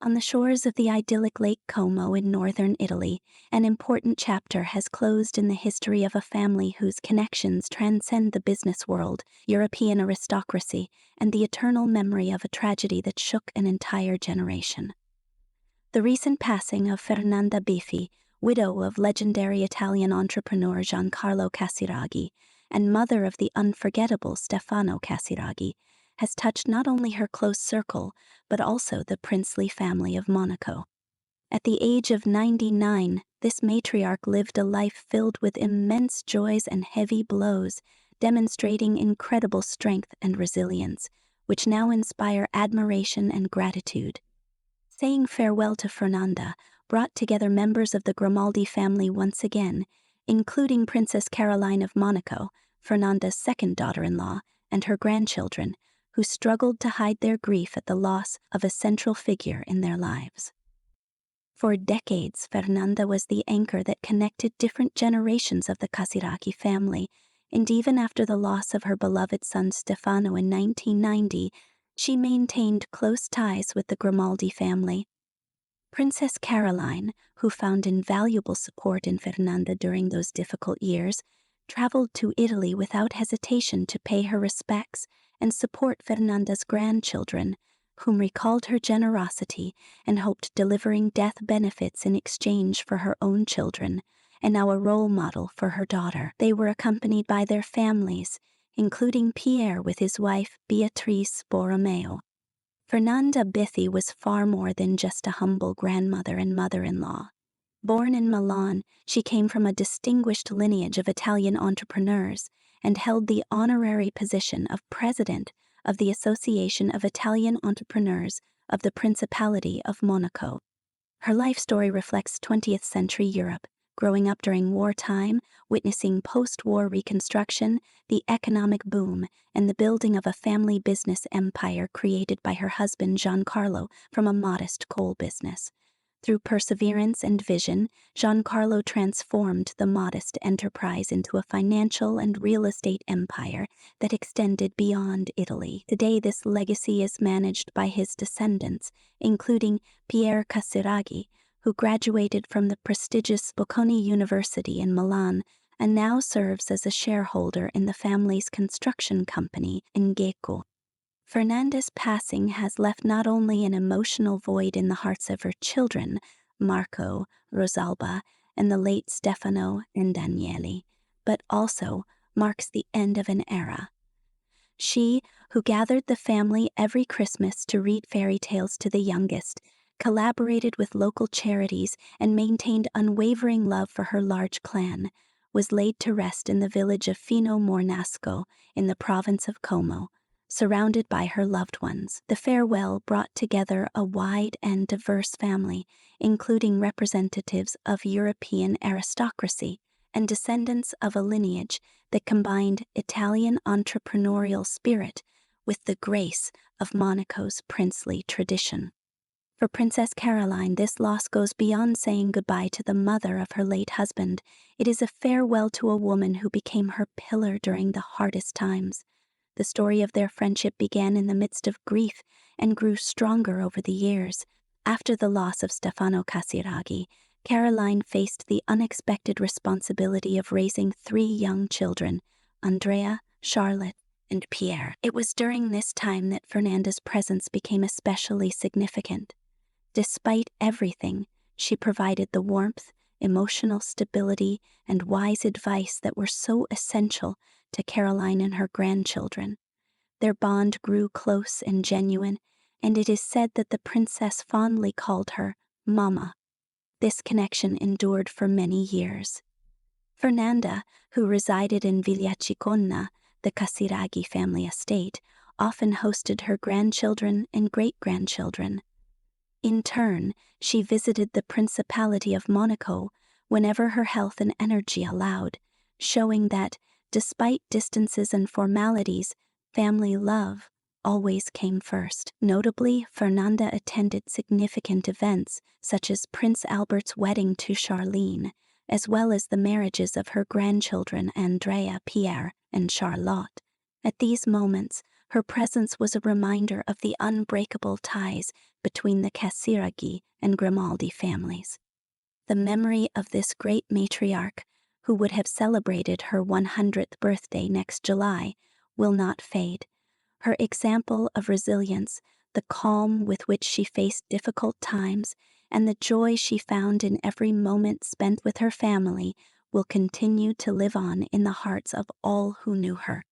On the shores of the idyllic Lake Como in northern Italy, an important chapter has closed in the history of a family whose connections transcend the business world, European aristocracy, and the eternal memory of a tragedy that shook an entire generation. The recent passing of Fernanda Biffi, widow of legendary Italian entrepreneur Giancarlo Casiraghi and mother of the unforgettable Stefano Casiraghi, has touched not only her close circle, but also the princely family of Monaco. At the age of 99, this matriarch lived a life filled with immense joys and heavy blows, demonstrating incredible strength and resilience, which now inspire admiration and gratitude. Saying farewell to Fernanda brought together members of the Grimaldi family once again, including Princess Caroline of Monaco, Fernanda's second daughter-in-law, and her grandchildren, who struggled to hide their grief at the loss of a central figure in their lives. For decades, Fernanda was the anchor that connected different generations of the Casiraghi family, and even after the loss of her beloved son Stefano in 1990, she maintained close ties with the Grimaldi family. Princess Caroline, who found invaluable support in Fernanda during those difficult years, traveled to Italy without hesitation to pay her respects and support Fernanda's grandchildren, whom recalled her generosity and hoped delivering death benefits in exchange for her own children, and now a role model for her daughter. They were accompanied by their families, including Pierre with his wife Beatrice Borromeo. Fernanda Biffi was far more than just a humble grandmother and mother-in-law. Born in Milan, she came from a distinguished lineage of Italian entrepreneurs and held the honorary position of president of the Association of Italian Entrepreneurs of the Principality of Monaco. Her life story reflects 20th century Europe, growing up during wartime, witnessing post-war reconstruction, the economic boom, and the building of a family business empire created by her husband Giancarlo from a modest coal business. Through perseverance and vision, Giancarlo transformed the modest enterprise into a financial and real estate empire that extended beyond Italy. Today, this legacy is managed by his descendants, including Pierre Casiraghi, who graduated from the prestigious Bocconi University in Milan and now serves as a shareholder in the family's construction company, Unbreakable. Fernanda's passing has left not only an emotional void in the hearts of her children, Marco, Rosalba, and the late Stefano and Daniele, but also marks the end of an era. She, who gathered the family every Christmas to read fairy tales to the youngest, collaborated with local charities, and maintained unwavering love for her large clan, was laid to rest in the village of Fino Monaco in the province of Como, surrounded by her loved ones. The farewell brought together a wide and diverse family, including representatives of European aristocracy and descendants of a lineage that combined Italian entrepreneurial spirit with the grace of Monaco's princely tradition. For Princess Caroline, this loss goes beyond saying goodbye to the mother of her late husband. It is a farewell to a woman who became her pillar during the hardest times. The story of their friendship began in the midst of grief and grew stronger over the years. After the loss of Stefano Casiraghi, Caroline faced the unexpected responsibility of raising 3 young children, Andrea, Charlotte, and Pierre. It was during this time that Fernanda's presence became especially significant. Despite everything, she provided the warmth, emotional stability, and wise advice that were so essential to Caroline and her grandchildren. Their bond grew close and genuine, and it is said that the princess fondly called her Mama. This connection endured for many years. Fernanda, who resided in Villaciconna, the Casiraghi family estate, often hosted her grandchildren and great-grandchildren. In turn, she visited the Principality of Monaco whenever her health and energy allowed, showing that, despite distances and formalities, family love always came first. Notably, Fernanda attended significant events such as Prince Albert's wedding to Charlene, as well as the marriages of her grandchildren Andrea, Pierre, and Charlotte. At these moments, Her presence was a reminder of the unbreakable ties between the Casiraghi and Grimaldi families. The memory of this great matriarch, who would have celebrated her 100th birthday next July, will not fade. Her example of resilience, the calm with which she faced difficult times, and the joy she found in every moment spent with her family will continue to live on in the hearts of all who knew her.